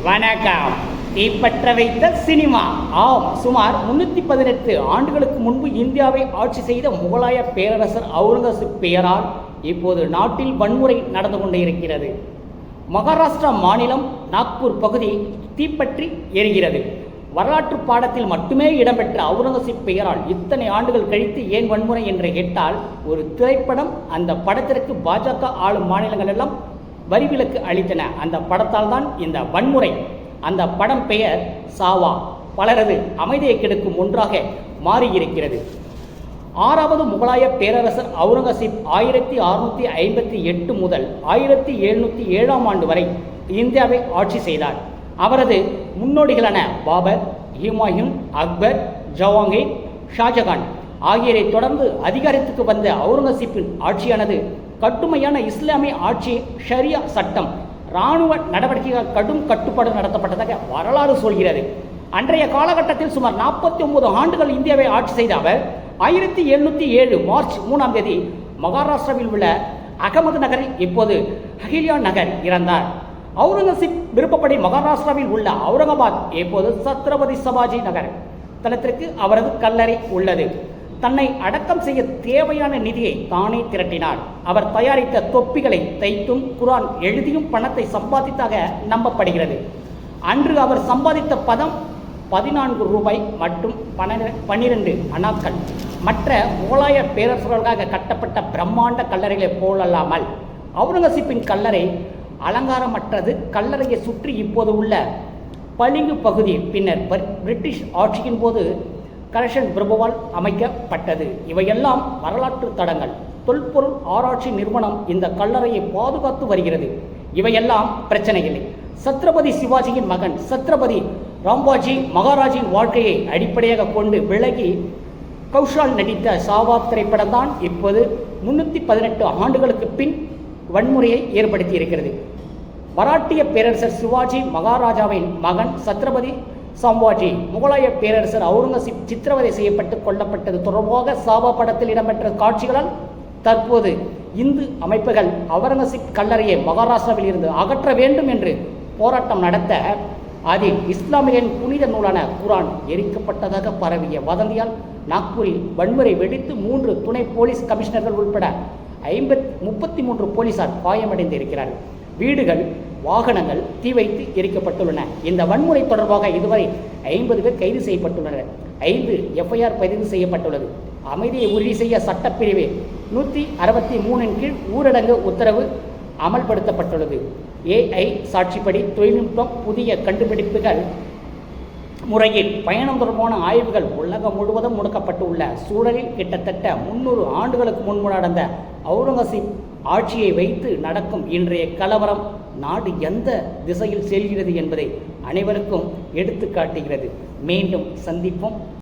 வணக்கம். தீப்பற்ற வைத்த சினிமா. ஆம், சுமார் 318 ஆண்டுகளுக்கு முன்பு இந்தியாவை ஆட்சி செய்த முகலாய பேரரசர் அவுரங்கசீப் பெயரால் இப்போது நாட்டில் வன்முறை நடந்து கொண்டே இருக்கிறது. மகாராஷ்டிரா மாநிலம் நாக்பூர் பகுதி தீப்பற்றி எரிகிறது. வரலாற்று பாடத்தில் மட்டுமே இடம்பெற்ற அவுரங்கசீப் பெயரால் இத்தனை ஆண்டுகள் கழித்து ஏன் வன்முறை என்று கேட்டால், ஒரு திரைப்படம், அந்த படத்திற்கு பாஜக ஆளும் மாநிலங்கள் எல்லாம் வரிவிலக்கு அளித்தன. அந்த படத்தால் தான் இந்த வன்முறை. அந்த படம் பெயர் சாவா. பலரது அமைதியை கெடுக்கும் ஒன்றாக மாறியிருக்கிறது. 6வது முகலாய பேரரசர் அவுரங்கசீப் 1658 முதல் 1707 ஆண்டு வரை இந்தியாவை ஆட்சி செய்தார். அவரது முன்னோடிகளான பாபர், ஹுமாயூன், அக்பர், ஜஹாங்கீர், ஷாஜகான் ஆகியோரை தொடர்ந்து அதிகாரத்துக்கு வந்த அவுரங்கசீப்பின் ஆட்சியானது கடுமையான இஸ்லாமிய ஆட்சி, ஷரியா சட்டம், இராணுவ நடவடிக்கைகள் கடும் கட்டுப்பாடு நடத்தப்பட்டதாக வரலாறு சொல்கிறது. அன்றைய காலகட்டத்தில் சுமார் 49 ஆண்டுகள் இந்தியாவை ஆட்சி செய்த அவர் 1707 மார்ச் 3ஆம் தேதி மகாராஷ்டிராவில் உள்ள அகமது நகரில், இப்போது அஹில்யா நகர், இறந்தார். அவுரங்கசீப் விருப்பப்படி மகாராஷ்டிராவில் உள்ள அவுரங்காபாத், இப்போது சத்ரபதி சிவாஜி நகர் தலத்திற்கு அவரது கல்லறை உள்ளது. தன்னை அடக்கம் செய்ய தேவையான நிதியை தானே திரட்டினார். அவர் தயாரித்த தொப்பிகளை தைத்தும் குரான் எழுதியும் பணத்தை சம்பாதித்தாக நம்பப்படுகிறது. அன்று அவர் சம்பாதித்த பணம் 14 ரூபாய் மற்றும் 12 அணாக்கள். மற்ற முகலாய பேரரசர்களுக்காக கட்டப்பட்ட பிரம்மாண்ட கல்லறைகளைப் போலல்லாமல் அவுரங்கசீப்பின் கல்லறை அலங்காரமற்றது. கல்லறையை சுற்றி இப்போது உள்ள பளிங்கு பகுதி பின்னர் பிரிட்டிஷ் ஆட்சியின் போது கலெக்ஷன் பிரபுவால் அமைக்கப்பட்டது. இவையெல்லாம் வரலாற்று தடங்கள். தொல்பொருள் ஆராய்ச்சி நிறுவனம் இந்த கல்லறையை பாதுகாத்து வருகிறது. இவையெல்லாம் பிரச்சனை இல்லை. சத்ரபதி சிவாஜியின் மகன் சத்ரபதி ராம்பாஜி மகாராஜின் வாழ்க்கையை அடிப்படையாக கொண்டு விலகி கௌஷால் நடித்த சாவா திரைப்படம் தான் இப்போது 318 ஆண்டுகளுக்கு பின் வன்முறையை ஏற்படுத்தி இருக்கிறது. மராட்டிய பேரரசர் சிவாஜி மகாராஜாவின் மகன் சத்ரபதி சம்பாஜி முகலாய பேரரசர் அவுரங்கசீப் சித்திரவதை செய்யப்பட்டு கொல்லப்பட்டது தொடர்பாக சாவா படத்தில் இடம்பெற்ற காட்சிகளால் தற்போது இந்து அமைப்புகள் அவுரங்கசீப் கல்லறையை மகாராஷ்டிராவில் இருந்து அகற்ற வேண்டும் என்று போராட்டம் நடத்த, அதில் இஸ்லாமியரின் புனித நூலான குரான் எரிக்கப்பட்டதாக பரவிய வதந்தியால் நாக்பூரில் வன்முறை வெடித்து 3 துணை போலீஸ் கமிஷனர்கள் உட்பட 33 போலீசார் காயமடைந்திருக்கிறார்கள். வீடுகள், வாகனங்கள் தீ வைத்து எரிக்கப்பட்டுள்ளன. இந்த வன்முறை தொடர்பாக இதுவரை 50 பேர் கைது செய்யப்பட்டுள்ளனர். 5 எஃப்ஐஆர் பதிவு செய்யப்பட்டுள்ளது. அமைதியை உறுதி செய்ய சட்டப்பிரிவு 163 கீழ் ஊரடங்கு உத்தரவு அமல்படுத்தப்பட்டுள்ளது. AI சாட்சிப்படி தொழில்நுட்பம், புதிய கண்டுபிடிப்புகள் முறையில் பயணம் தொடர்பான ஆய்வுகள் உலகம் முழுவதும் முடக்கப்பட்டுள்ள சூழலில் கிட்டத்தட்ட 300 ஆண்டுகளுக்கு முன்பு நடந்த அவுரங்கசீப் ஆட்சியை வைத்து நடக்கும் இன்றைய கலவரம் நாடு எந்த திசையில் செல்கிறது என்பதை அனைவருக்கும் எடுத்து காட்டுகிறது. மீண்டும் சந்திப்போம்.